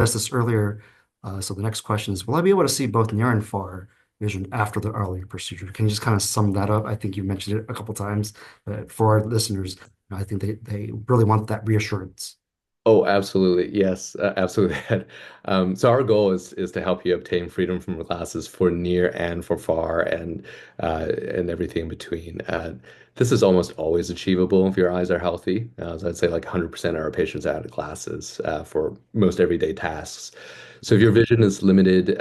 asked this earlier. So the next question is, will I be able to see both near and far vision after the RLE procedure? Can you just kind of sum that up? I think you mentioned it a couple times, but for our listeners, I think they really want that reassurance. Oh, absolutely. Yes, absolutely. So our goal is to help you obtain freedom from glasses for near and for far and everything in between. This is almost always achievable if your eyes are healthy. So I'd say like 100% of our patients are out of glasses for most everyday tasks. So if your vision is limited,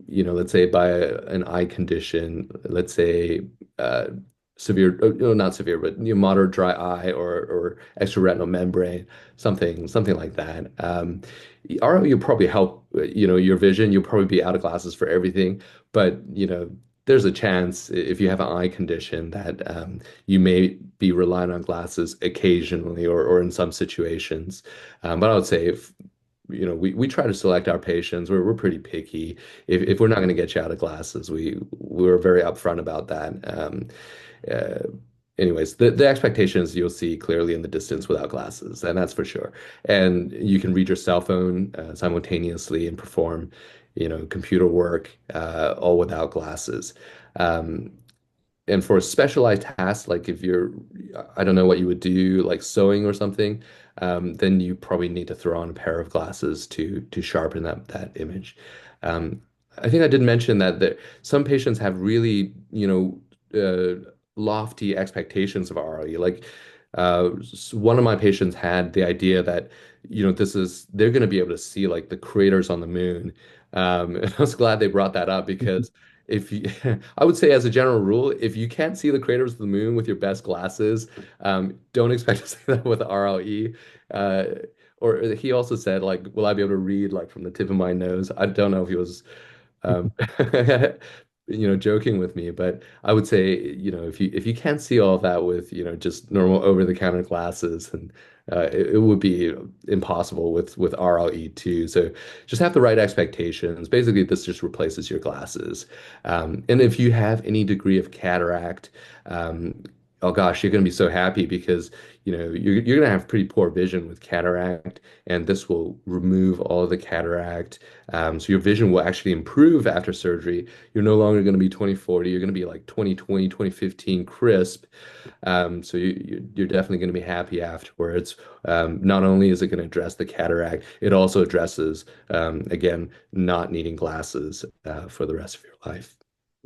let's say by an eye condition, let's say severe, not severe, but moderate dry eye or extraretinal membrane, something like that. RO, you'll probably help, your vision. You'll probably be out of glasses for everything, but there's a chance if you have an eye condition that you may be relying on glasses occasionally or in some situations. But I would say if we try to select our patients. We're pretty picky. If we're not going to get you out of glasses, we're very upfront about that. Uh, Anyways, the expectations you'll see clearly in the distance without glasses, and that's for sure. And you can read your cell phone simultaneously and perform, computer work all without glasses. Um, and for specialized tasks, like if you're, I don't know what you would do, like sewing or something, then you probably need to throw on a pair of glasses to sharpen that image. Um, I think I did mention that some patients have really, lofty expectations of RLE. Like one of my patients had the idea that, they're going to be able to see like the craters on the moon. And I was glad they brought that up because if you, I would say as a general rule, if you can't see the craters of the moon with your best glasses, don't expect to see that with RLE. Uh, or he also said, like, will I be able to read like from the tip of my nose? I don't know if he was um, joking with me, but I would say, if you can't see all of that with, just normal over-the-counter glasses, and it would be impossible with RLE too. So just have the right expectations. Basically, this just replaces your glasses. And if you have any degree of cataract, oh gosh, you're going to be so happy because you're going to have pretty poor vision with cataract, and this will remove all of the cataract. So your vision will actually improve after surgery. You're no longer going to be 20/40. You're going to be like 20/20, 20/15 crisp. So you're definitely going to be happy afterwards. Not only is it going to address the cataract, it also addresses, again, not needing glasses for the rest of your life.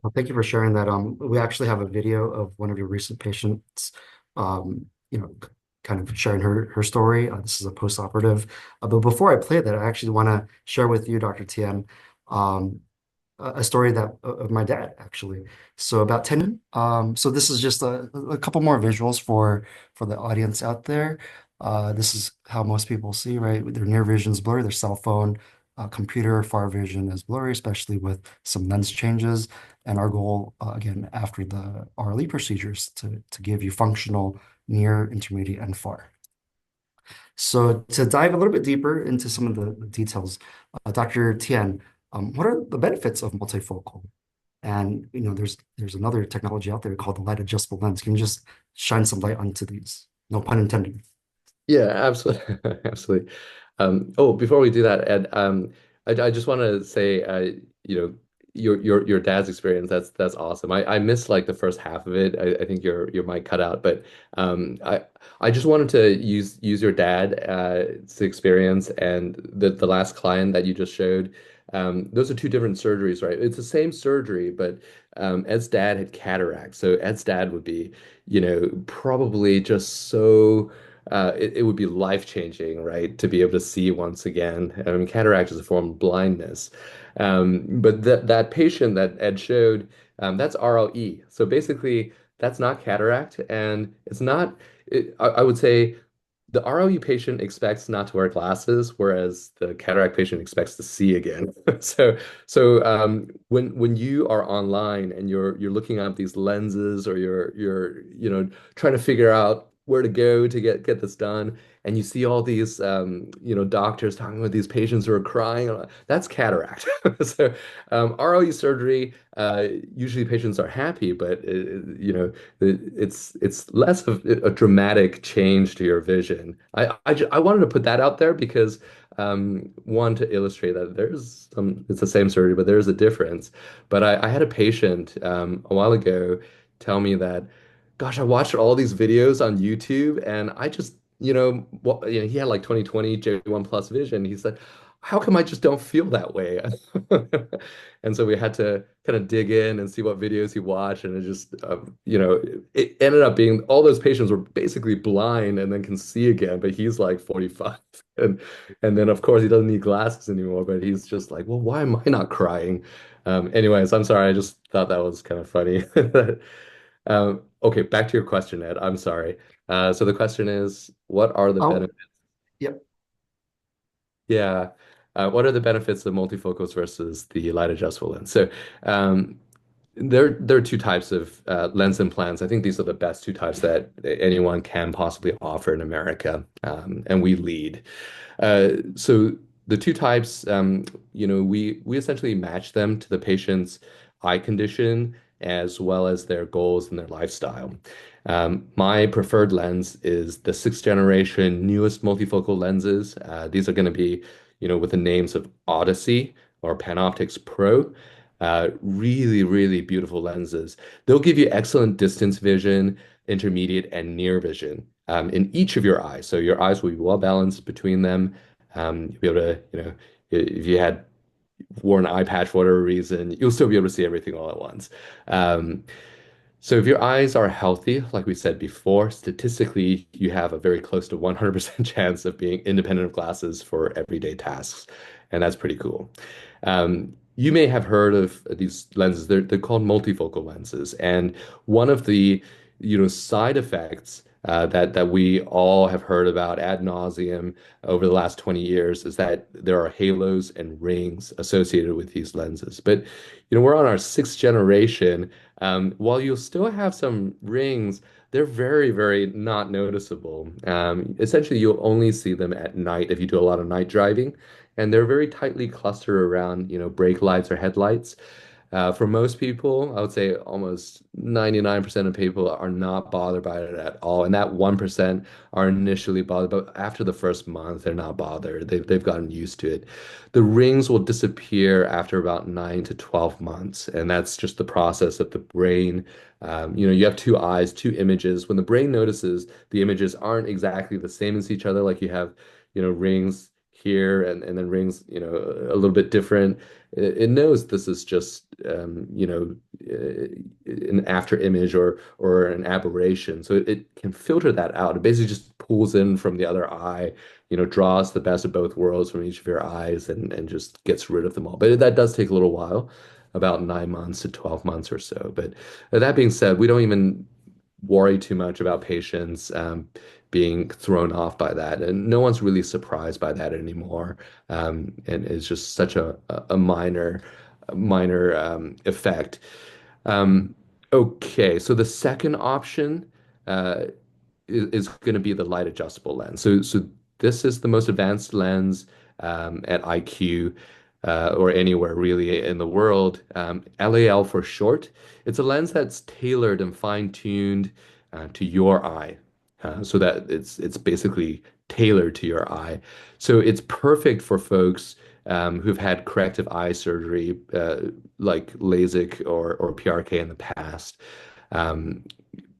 Well, thank you for sharing that. We actually have a video of one of your recent patients, um, you know, kind of sharing her story. This is a post-operative. But before I play that, I actually want to share with you, Dr. Tien, um, a story that of my dad, actually. So about 10, so this is just a couple more visuals for the audience out there. This is how most people see, right? Their near vision is blurry, their cell phone, computer, far vision is blurry, especially with some lens changes. And our goal, again, after the RLE procedures, to give you functional near, intermediate, and far. So to dive a little bit deeper into some of the details, Dr. Tien, what are the benefits of multifocal? And there's another technology out there called the light adjustable lens. Can you just shine some light onto these? No pun intended. Yeah, absolutely. Absolutely. Before we do that, Ed, I just want to say, you know, your dad's experience, that's awesome. I missed like the first half of it. I think your mic cut out, but I just wanted to use your dad's experience and the last client that you just showed. Those are two different surgeries, right? It's the same surgery, but Ed's dad had cataract. So Ed's dad would be, probably just so it would be life-changing, right, to be able to see once again. I mean, cataract is a form of blindness. But that patient that Ed showed, that's RLE. So basically, that's not cataract, and it's not. I would say the RLE patient expects not to wear glasses, whereas the cataract patient expects to see again. So when you are online and you're looking up these lenses or you're trying to figure out where to go to get this done, and you see all these doctors talking about these patients who are crying, that's cataract. So RLE surgery, usually patients are happy, but it's less of a dramatic change to your vision. I wanted to put that out there because One, to illustrate that there's it's the same surgery, but there's a difference. But I had a patient a while ago tell me that, gosh, I watched all these videos on YouTube and I just, he had like 20/20 J1 plus vision. He said, how come I just don't feel that way? And so we had to kind of dig in and see what videos he watched. And it just, it ended up being all those patients were basically blind and then can see again, but he's like 45. And then, of course, he doesn't need glasses anymore, but he's just like, well, why am I not crying? Anyways, I'm sorry. I just thought that was kind of funny. Okay, back to your question, Ed. I'm sorry. So the question is, what are the Oh, benefits? yep. Yeah. What are the benefits of multifocals versus the light adjustable lens? So, um, there are two types of lens implants. I think these are the best two types that anyone can possibly offer in America, and we lead. So the two types, we essentially match them to the patient's eye condition as well as their goals and their lifestyle. My preferred lens is the sixth generation newest multifocal lenses. These are going to be, with the names of Odyssey or Panoptix Pro. Really, really beautiful lenses. They'll give you excellent distance vision, intermediate, and near vision in each of your eyes. So your eyes will be well balanced between them. You'll be able to, if you had worn an eye patch for whatever reason, you'll still be able to see everything all at once. Um, so if your eyes are healthy, like we said before, statistically, you have a very close to 100% chance of being independent of glasses for everyday tasks. And that's pretty cool. You may have heard of these lenses. They're called multifocal lenses. And one of the, side effects that we all have heard about ad nauseum over the last 20 years is that there are halos and rings associated with these lenses. But, we're on our sixth generation. While you'll still have some rings, they're very, very not noticeable. Essentially, you'll only see them at night if you do a lot of night driving, and they're very tightly clustered around, brake lights or headlights. For most people, I would say almost 99% of people are not bothered by it at all. And that 1% are initially bothered, but after the first month, they're not bothered. They've gotten used to it. The rings will disappear after about 9 to 12 months. And that's just the process of the brain. You have two eyes, two images. When the brain notices the images aren't exactly the same as each other, like you have, rings here and then rings, a little bit different. It knows this is just an after image or an aberration. So it can filter that out. It basically just pulls in from the other eye, draws the best of both worlds from each of your eyes and just gets rid of them all. But that does take a little while, about 9 months to 12 months or so. But that being said, we don't even worry too much about patients being thrown off by that, and no one's really surprised by that anymore. And it's just such a minor effect. Um, okay, so the second option uh, is going to be the light adjustable lens. So this is the most advanced lens at IQ or anywhere really in the world. LAL for short. It's a lens that's tailored and fine-tuned to your eye, so that it's basically tailored to your eye. So it's perfect for folks who've had corrective eye surgery, like LASIK or PRK in the past. Um,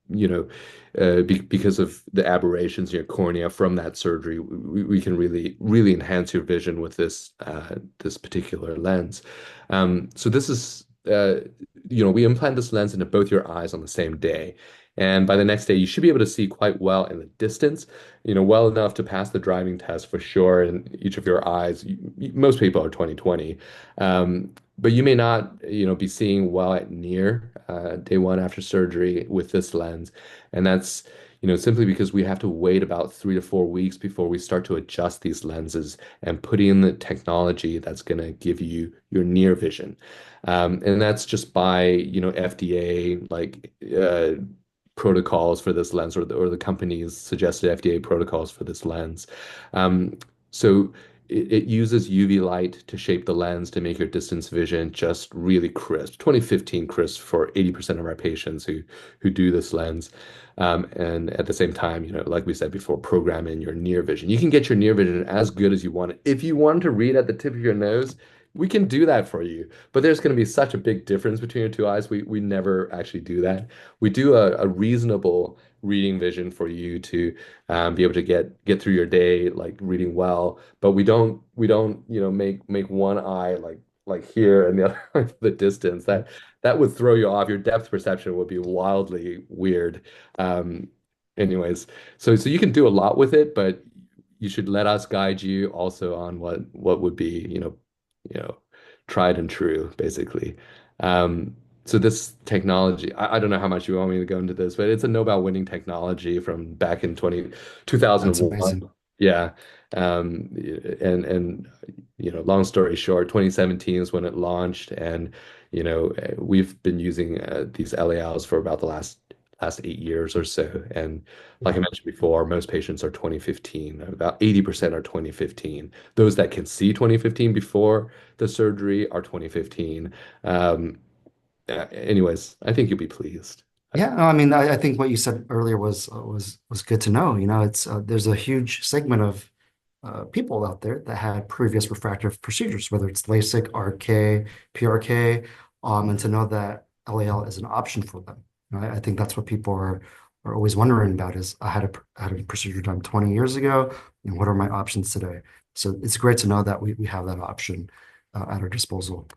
you know, because of the aberrations in your cornea from that surgery, we can really, really enhance your vision with this particular lens. So this is, we implant this lens into both your eyes on the same day. And by the next day, you should be able to see quite well in the distance, well enough to pass the driving test for sure in each of your eyes. Most people are 20/20. But you may not, be seeing well at near day one after surgery with this lens. And that's, simply because we have to wait about 3 to 4 weeks before we start to adjust these lenses and put in the technology that's going to give you your near vision. And that's just by, FDA, like protocols for this lens or the company's suggested FDA protocols for this lens. So it uses UV light to shape the lens to make your distance vision just really crisp, 2015 crisp for 80% of our patients who do this lens. And at the same time, like we said before, program in your near vision. You can get your near vision as good as you want it. If you want to read at the tip of your nose, we can do that for you. But there's going to be such a big difference between your two eyes. We never actually do that. We do a reasonable reading vision for you to be able to get through your day like reading well. But we don't make one eye like here and the other eye the distance. That would throw you off. Your depth perception would be wildly weird. Um, anyways, so you can do a lot with it, but you should let us guide you also on what would be, you know, tried and true, basically. So this technology, I don't know how much you want me to go into this, but it's a Nobel-winning technology from back in two thousand That's one. amazing. Yeah. And long story short, 2017 is when it launched, and we've been using these LALs for about the last 8 years or so. And like I Yeah. mentioned before, most patients are 2015. About 80% are 2015. Those that can see 2015 before the surgery are 2015. Anyways, I think you'll be pleased. Yeah, no, I mean, I think what you said earlier was good to know. It's there's a huge segment of people out there that had previous refractive procedures, whether it's LASIK, RK, PRK, and to know that LAL is an option for them. I think that's what people are always wondering about is I had a procedure done 20 years ago, and what are my options today? So it's great to know that we have that option at our disposal.